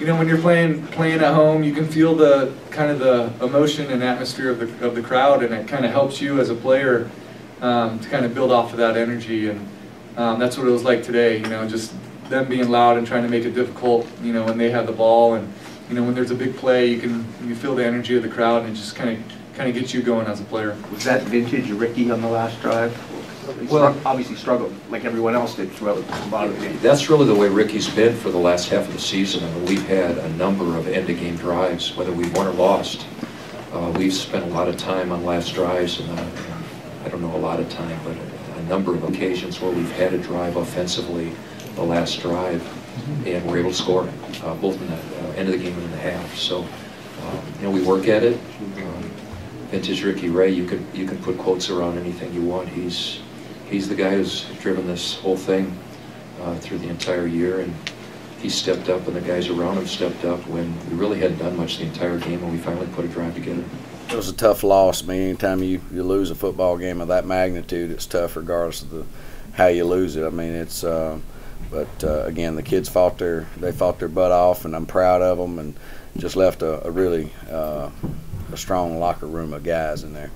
you know, when you're playing at home, you can feel the kind of the emotion and atmosphere of the crowd, and it kind of helps you as a player to kind of build off of that energy. And that's what it was like today. You know, just them being loud and trying to make it difficult. You know, when they have the ball, and you know, when there's a big play, you feel the energy of the crowd, and it just kind of gets you going as a player. Was that vintage Ricky on the last drive? Well, obviously struggled like everyone else did throughout a lot of the game. That's really the way Ricky's been for the last half of the season. I mean, we've had a number of end-of-game drives, whether we won or lost. We've spent a lot of time on last drives, and I don't know a lot of time, but a number of occasions where we've had a drive offensively, the last drive, and we're able to score both in the end of the game and in the half. So, you know, we work at it. Vintage Ricky Ray, you can put quotes around anything you want. He's the guy who's driven this whole thing through the entire year, and he stepped up, and the guys around him stepped up when we really hadn't done much the entire game, and we finally put a drive together. It was a tough loss. I mean, anytime you lose a football game of that magnitude, it's tough regardless of how you lose it. I mean, it's but again, the kids fought their butt off, and I'm proud of them, and just left a really a strong locker room of guys in there.